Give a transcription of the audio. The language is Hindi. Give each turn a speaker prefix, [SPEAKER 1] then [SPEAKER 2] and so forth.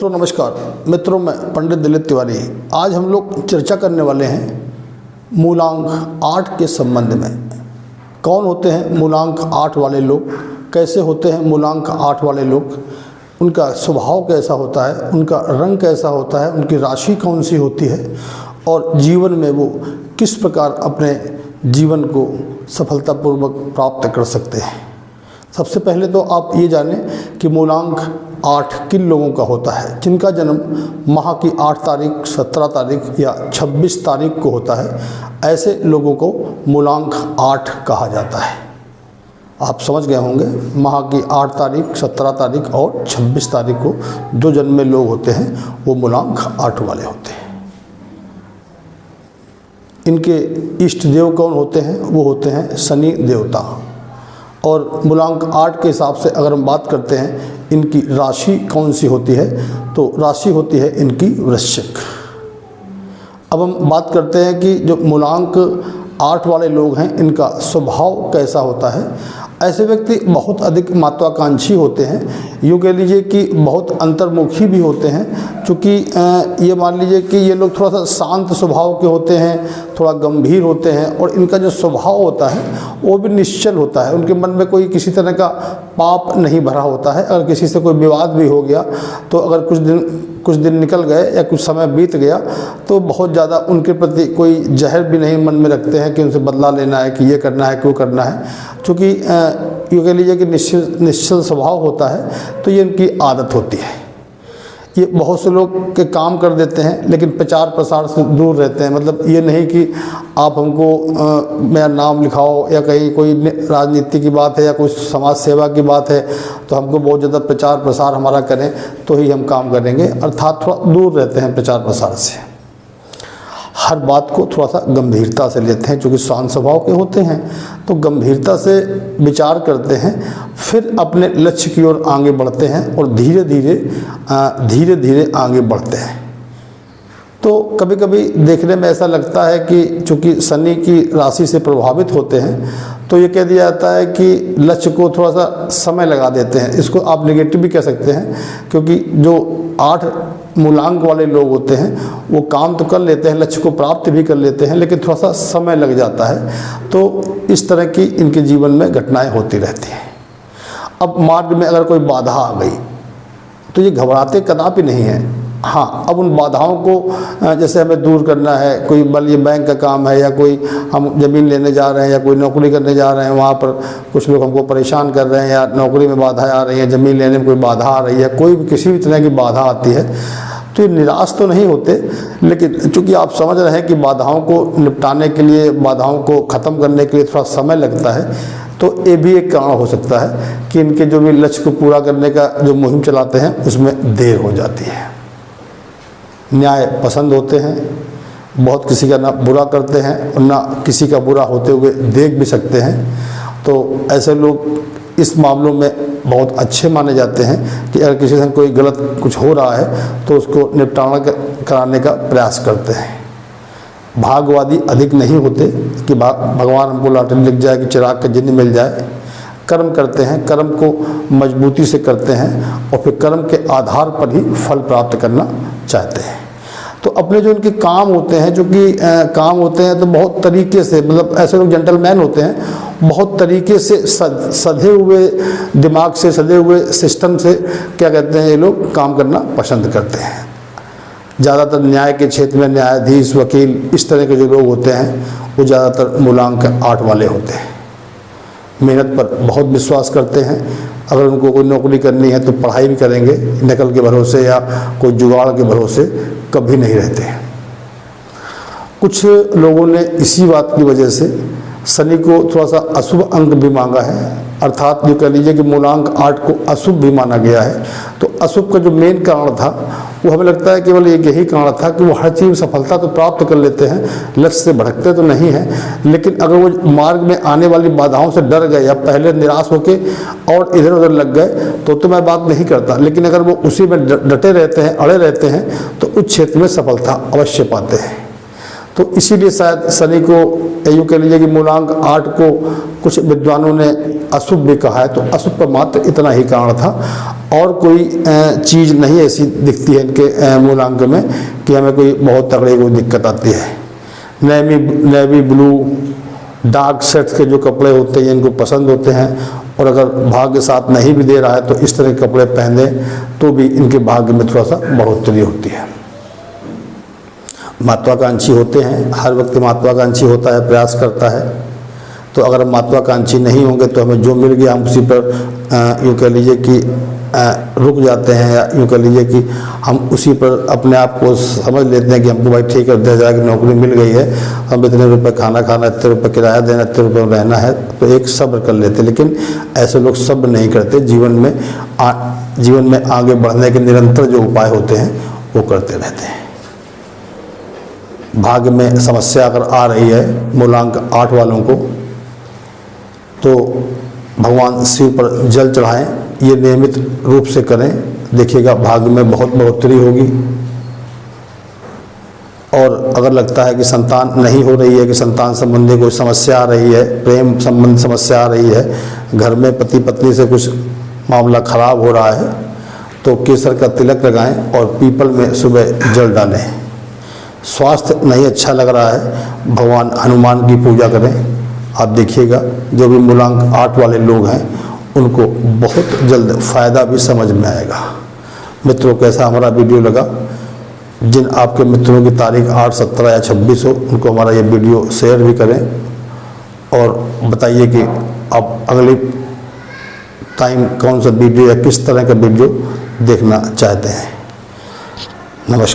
[SPEAKER 1] मित्रों नमस्कार। मित्रों मैं पंडित दिलीप तिवारी। आज हम लोग चर्चा करने वाले हैं मूलांक 8 के संबंध में। कौन होते हैं मूलांक 8 वाले लोग, कैसे होते हैं मूलांक 8 वाले लोग, उनका स्वभाव कैसा होता है, उनका रंग कैसा होता है, उनकी राशि कौन सी होती है और जीवन में वो किस प्रकार अपने जीवन को सफलतापूर्वक प्राप्त कर सकते हैं। सबसे पहले तो आप ये जानें कि मूलांक 8 किन लोगों का होता है। जिनका जन्म माह की 8 तारीख, 17 तारीख या 26 तारीख को होता है, ऐसे लोगों को मूलांक 8 कहा जाता है। आप समझ गए होंगे, माह की 8 तारीख, 17 तारीख और 26 तारीख को जो जन्मे लोग होते हैं वो मूलांक 8 वाले होते हैं। इनके इष्ट देव कौन होते हैं? वो होते हैं शनि देवता। और मूलांक 8 के हिसाब से अगर हम बात करते हैं इनकी राशि कौन सी होती है, तो राशि होती है इनकी वृश्चिक। अब हम बात करते हैं कि जो मूलांक 8 वाले लोग हैं इनका स्वभाव कैसा होता है। ऐसे व्यक्ति बहुत अधिक महत्वाकांक्षी होते हैं, यूँ कह लीजिए कि बहुत अंतर्मुखी भी होते हैं। चूँकि ये मान लीजिए कि ये लोग थोड़ा सा शांत स्वभाव के होते हैं, थोड़ा गंभीर होते हैं और इनका जो स्वभाव होता है वो भी निश्चल होता है। उनके मन में कोई किसी तरह का पाप नहीं भरा होता है। अगर किसी से कोई विवाद भी हो गया तो अगर कुछ दिन निकल गए या कुछ समय बीत गया तो बहुत ज़्यादा उनके प्रति कोई जहर भी नहीं मन में रखते हैं कि उनसे बदला लेना है, कि ये करना है, क्यों करना है। चूँकि यूँ कह लीजिए कि निश्चल स्वभाव होता है तो ये इनकी आदत होती है। ये बहुत से लोग के काम कर देते हैं लेकिन प्रचार प्रसार से दूर रहते हैं। मतलब ये नहीं कि आप हमको मेरा नाम लिखाओ या कहीं कोई राजनीति की बात है या कोई समाज सेवा की बात है तो हमको बहुत ज़्यादा प्रचार प्रसार हमारा करें तो ही हम काम करेंगे, अर्थात थोड़ा दूर रहते हैं प्रचार प्रसार से। हर बात को थोड़ा सा गंभीरता से लेते हैं, क्योंकि शांत स्वभाव के होते हैं तो गंभीरता से विचार करते हैं, फिर अपने लक्ष्य की ओर आगे बढ़ते हैं और धीरे धीरे आगे बढ़ते हैं। तो कभी कभी देखने में ऐसा लगता है कि चूँकि शनि की राशि से प्रभावित होते हैं तो ये कह दिया जाता है कि लक्ष्य को थोड़ा सा समय लगा देते हैं। इसको आप नेगेटिव भी कह सकते हैं, क्योंकि जो 8 मूलांक वाले लोग होते हैं वो काम तो कर लेते हैं, लक्ष्य को प्राप्त भी कर लेते हैं, लेकिन थोड़ा सा समय लग जाता है। तो इस तरह की इनके जीवन में घटनाएं होती रहती हैं। अब मार्ग में अगर कोई बाधा आ गई तो ये घबराते कदापि नहीं हैं। हाँ, अब उन बाधाओं को जैसे हमें दूर करना है, कोई बल ये बैंक का काम है या कोई हम ज़मीन लेने जा रहे हैं या कोई नौकरी करने जा रहे हैं, वहाँ पर कुछ लोग हमको परेशान कर रहे हैं या नौकरी में बाधा आ रही है, ज़मीन लेने में कोई बाधा आ रही है, कोई भी किसी भी तरह की बाधा आती है तो ये निराश तो नहीं होते। लेकिन चूँकि आप समझ रहे हैं कि बाधाओं को निपटाने के लिए, बाधाओं को ख़त्म करने के लिए थोड़ा समय लगता है, तो ये भी एक कारण हो सकता है कि इनके जो भी लक्ष्य को पूरा करने का जो मुहिम चलाते हैं उसमें देर हो जाती है। न्याय पसंद होते हैं, बहुत किसी का ना बुरा करते हैं और ना किसी का बुरा होते हुए देख भी सकते हैं। तो ऐसे लोग इस मामलों में बहुत अच्छे माने जाते हैं कि अगर किसी से कोई गलत कुछ हो रहा है तो उसको निपटारा कराने का प्रयास करते हैं। भागवादी अधिक नहीं होते कि भगवान हमको लॉटरी लिख जाए कि चिराग का चिन्ह मिल जाए। कर्म करते हैं, कर्म को मजबूती से करते हैं और फिर कर्म के आधार पर ही फल प्राप्त करना चाहते हैं। तो अपने जो इनके काम होते हैं, जो कि काम होते हैं तो बहुत तरीके से, मतलब ऐसे लोग जेंटलमैन होते हैं, बहुत तरीके से सधे हुए दिमाग से, सधे हुए सिस्टम से क्या कहते हैं, ये लोग काम करना पसंद करते हैं। ज़्यादातर न्याय के क्षेत्र में न्यायाधीश, वकील, इस तरह के जो लोग होते हैं वो ज़्यादातर मूलांक 8 वाले होते हैं। मेहनत पर बहुत विश्वास करते हैं। अगर उनको कोई नौकरी करनी है तो पढ़ाई भी करेंगे, नकल के भरोसे या कोई जुगाड़ के भरोसे कभी नहीं रहते हैं। कुछ लोगों ने इसी बात की वजह से शनि को थोड़ा सा अशुभ अंक भी मांगा है, अर्थात जो कह लीजिए कि मूलांक 8 को अशुभ भी माना गया है। तो अशुभ का जो मेन कारण था वो हमें लगता है केवल एक यही कारण था कि वो हर चीज़ में सफलता तो प्राप्त कर लेते हैं, लक्ष्य से भटकते तो नहीं हैं, लेकिन अगर वो मार्ग में आने वाली बाधाओं से डर गए या पहले निराश होके और इधर उधर लग गए तो मैं बात नहीं करता, लेकिन अगर वो उसी में डटे रहते हैं, अड़े रहते हैं तो उस क्षेत्र में सफलता अवश्य पाते हैं। तो इसीलिए शायद शनि को यूँ कह लीजिए कि मूलांक 8 को कुछ विद्वानों ने अशुभ भी कहा है। तो अशुभ का मात्र इतना ही कारण था, और कोई चीज़ नहीं ऐसी दिखती है इनके मूलांक में कि हमें कोई बहुत तगड़ी कोई दिक्कत आती है। नेवी ब्लू डार्क शेड्स के जो कपड़े होते हैं इनको पसंद होते हैं, और अगर भाग्य साथ नहीं भी दे रहा है तो इस तरह के कपड़े पहने तो भी इनके भाग्य में थोड़ा सा बढ़ोतरी होती है। महत्वाकांक्षी होते हैं, हर व्यक्ति महत्वाकांक्षी होता है, प्रयास करता है। तो अगर हम महत्वाकांक्षी नहीं होंगे तो हमें जो मिल गया हम उसी पर यूँ कह लीजिए कि रुक जाते हैं, या यूँ कह लीजिए कि हम उसी पर अपने आप को समझ लेते हैं कि हमको भाई ठीक कर दिया जाए कि नौकरी मिल गई है, हम इतने रुपए खाना खाना, इतने रुपए किराया देना, इतने रुपए रहना है, तो एक सब्र कर लेते हैं। लेकिन ऐसे लोग सब्र नहीं करते, जीवन में आगे बढ़ने के निरंतर जो उपाय होते हैं वो करते रहते हैं। भाग्य में समस्या अगर आ रही है मूलांक 8 वालों को, तो भगवान शिव पर जल चढ़ाएं, ये नियमित रूप से करें, देखिएगा भाग्य में बहुत बढ़ोतरी होगी। और अगर लगता है कि संतान नहीं हो रही है, कि संतान संबंधी कोई समस्या आ रही है, प्रेम संबंधी समस्या आ रही है, घर में पति पत्नी से कुछ मामला खराब हो रहा है, तो केसर का तिलक लगाएं और पीपल में सुबह जल डालें। स्वास्थ्य नहीं अच्छा लग रहा है, भगवान हनुमान की पूजा करें। आप देखिएगा जो भी मूलांक 8 वाले लोग हैं उनको बहुत जल्द फ़ायदा भी समझ में आएगा। मित्रों, कैसा हमारा वीडियो लगा? जिन आपके मित्रों की तारीख 8, 17 या 26 हो उनको हमारा ये वीडियो शेयर भी करें, और बताइए कि आप अगले टाइम कौन सा वीडियो या किस तरह का वीडियो देखना चाहते हैं। नमस्कार।